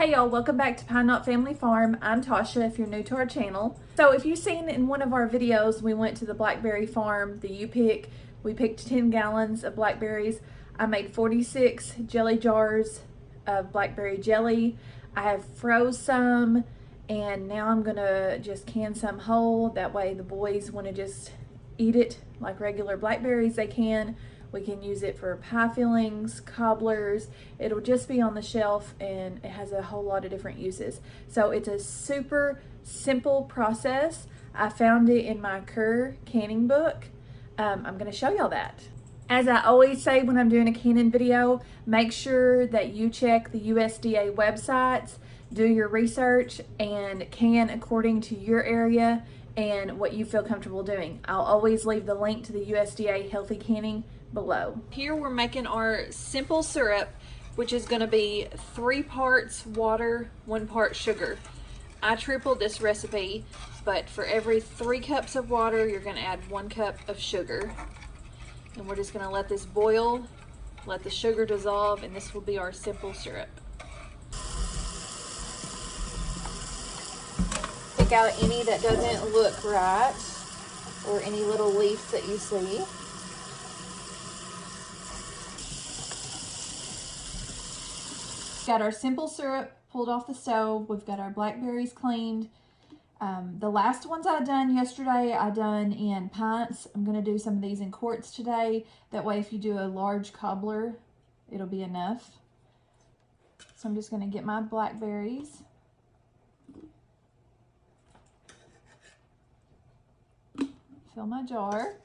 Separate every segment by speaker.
Speaker 1: Hey y'all, welcome back to Pine Knot Family Farm. I'm Tasha if you're new to our channel. So if you've seen in one of our videos, we went to the blackberry farm, the U-Pick. We picked 10 gallons of blackberries. I made 46 jelly jars of blackberry jelly. I have froze some and now I'm gonna just can some whole. That way the boys wanna just eat it like regular blackberries, they can. We can use it for pie fillings, cobblers. It'll just be on the shelf and it has a whole lot of different uses. So it's a super simple process. I found it in my Kerr canning book. I'm gonna show y'all that. As I always say when I'm doing a canning video, make sure that you check the USDA websites, do your research, and can according to your area and what you feel comfortable doing. I'll always leave the link to the USDA Healthy Canning below. Here we're making our simple syrup, which is going to be 3 parts water, 1 part sugar. I tripled this recipe, but for every 3 cups of water, you're going to add 1 cup of sugar. And we're just going to let this boil, let the sugar dissolve, and this will be our simple syrup. Pick out any that doesn't look right, or any little leaves that you see. Got our simple syrup pulled off the stove. We've got our blackberries cleaned. The last ones I done yesterday, I done in pints. I'm gonna do some of these in quarts today. That way if you do a large cobbler, it'll be enough. So I'm just gonna get my blackberries. Fill my jar.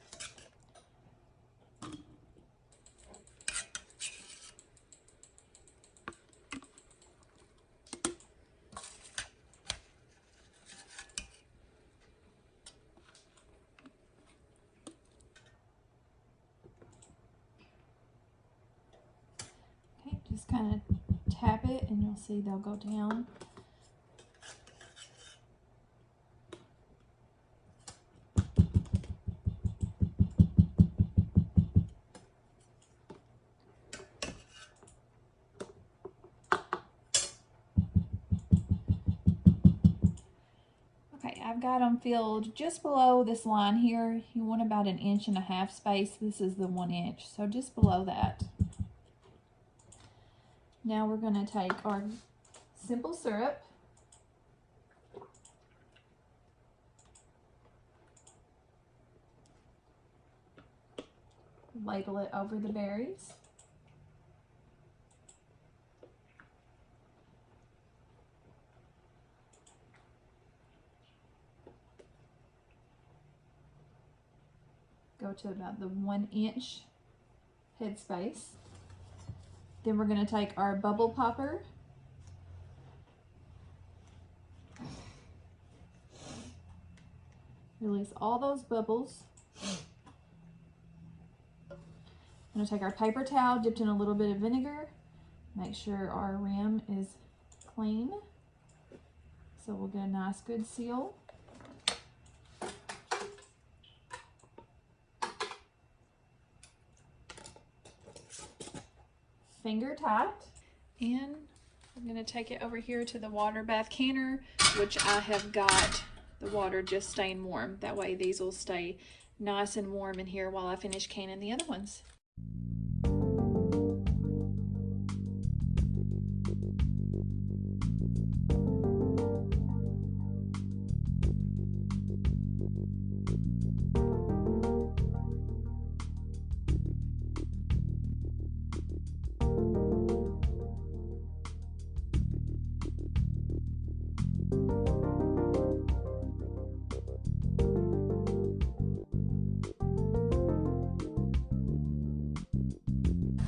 Speaker 1: Just kind of tap it and you'll see they'll go down. Okay, I've got them filled just below this line here. You want about 1.5 inches space. This is the 1 inch, so just below that. Now we're going to take our simple syrup, ladle it over the berries. Go to about the 1 inch headspace. Then we're going to take our bubble popper, release all those bubbles. I'm going to take our paper towel dipped in a little bit of vinegar, make sure our rim is clean, so we'll get a nice good seal. Finger tight, and I'm going to take it over here to the water bath canner, which I have got the water just staying warm. That way these will stay nice and warm in here while I finish canning the other ones.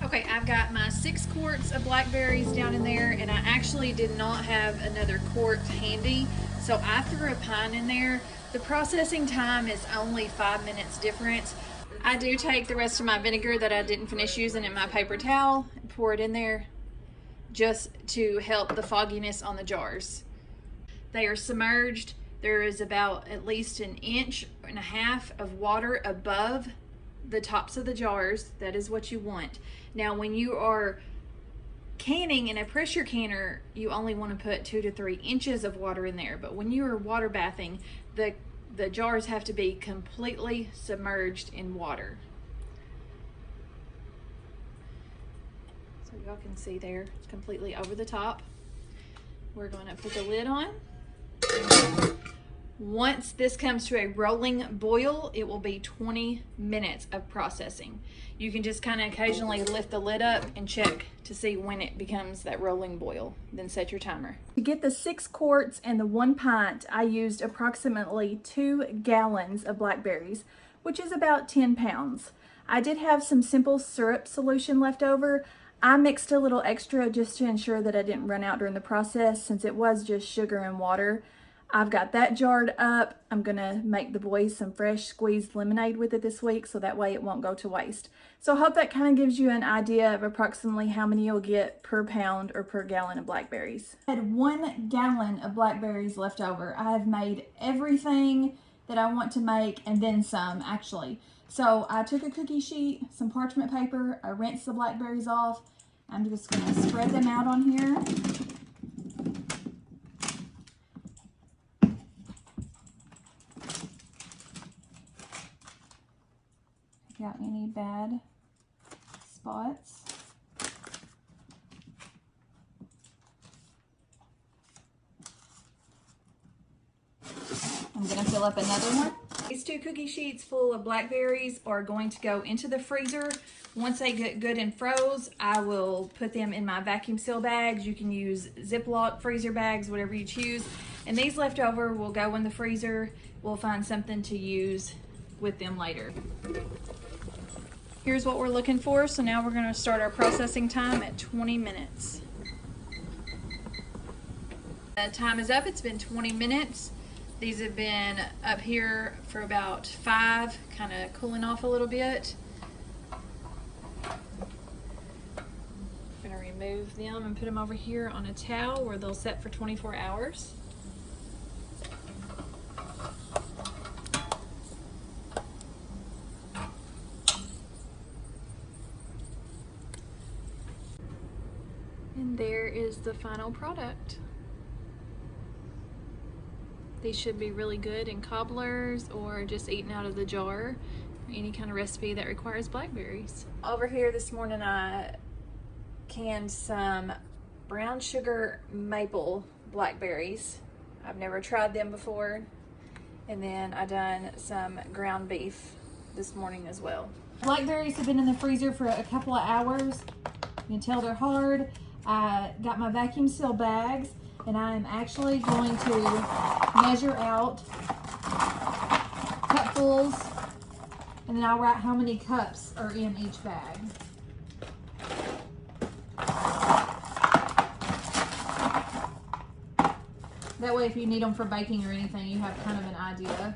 Speaker 1: Okay, I've got my 6 quarts of blackberries down in there, and I actually did not have another quart handy, so I threw a pint in there. The processing time is only 5 minutes difference. I do take the rest of my vinegar that I didn't finish using in my paper towel and pour it in there just to help the fogginess on the jars. They are submerged. There is about at least 1.5 inches of water above the tops of the jars. That is what you want. Now when you are canning in a pressure canner, you only want to put 2 to 3 inches of water in there. But when you are water bathing, the jars have to be completely submerged in water. So y'all can see there, it's completely over the top. We're going to put the lid on. Once this comes to a rolling boil, it will be 20 minutes of processing. You can just kind of occasionally lift the lid up and check to see when it becomes that rolling boil, then set your timer. To get the 6 quarts and the 1 pint, I used approximately 2 gallons of blackberries, which is about 10 pounds. I did have some simple syrup solution left over. I mixed a little extra just to ensure that I didn't run out during the process, since it was just sugar and water. I've got that jarred up. I'm gonna make the boys some fresh squeezed lemonade with it this week, so that way it won't go to waste. So I hope that kind of gives you an idea of approximately how many you'll get per pound or per gallon of blackberries. I had 1 gallon of blackberries left over. I have made everything that I want to make and then some, actually. So I took a cookie sheet, some parchment paper, I rinsed the blackberries off. I'm just gonna spread them out on here. Out any bad spots. I'm going to fill up another one. These 2 cookie sheets full of blackberries are going to go into the freezer. Once they get good and froze, I will put them in my vacuum seal bags. You can use Ziploc freezer bags, whatever you choose. And these leftover will go in the freezer. We'll find something to use with them later. Here's what we're looking for. So now we're going to start our processing time at 20 minutes. The time is up. It's been 20 minutes. These have been up here for about 5, kind of cooling off a little bit. I'm going to remove them and put them over here on a towel where they'll set for 24 hours. And there is the final product. These should be really good in cobblers or just eaten out of the jar, or any kind of recipe that requires blackberries. Over here this morning I canned some brown sugar maple blackberries. I've never tried them before. And then I done some ground beef this morning as well. Blackberries have been in the freezer for a couple of hours. You can tell they're hard. I got my vacuum seal bags, and I am actually going to measure out cupfuls, and then I'll write how many cups are in each bag. That way if you need them for baking or anything, you have kind of an idea.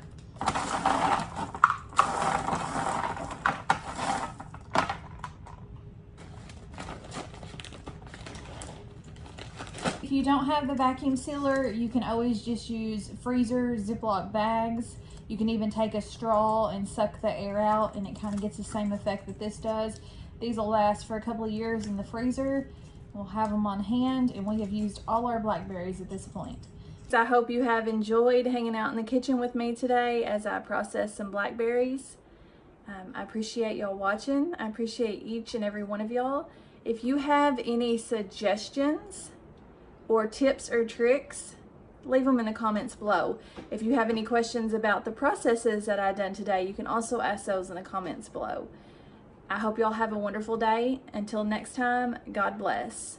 Speaker 1: If you don't have the vacuum sealer, you can always just use freezer Ziploc bags. You can even take a straw and suck the air out, and it kind of gets the same effect that this does. These will last for a couple of years in the freezer. We'll have them on hand, and we have used all our blackberries at this point. So I hope you have enjoyed hanging out in the kitchen with me today as I process some blackberries. I appreciate y'all watching. I appreciate each and every one of y'all. If you have any suggestions or tips or tricks, leave them in the comments below. If you have any questions about the processes that I've done today, you can also ask those in the comments below. I hope y'all have a wonderful day. Until next time, God bless.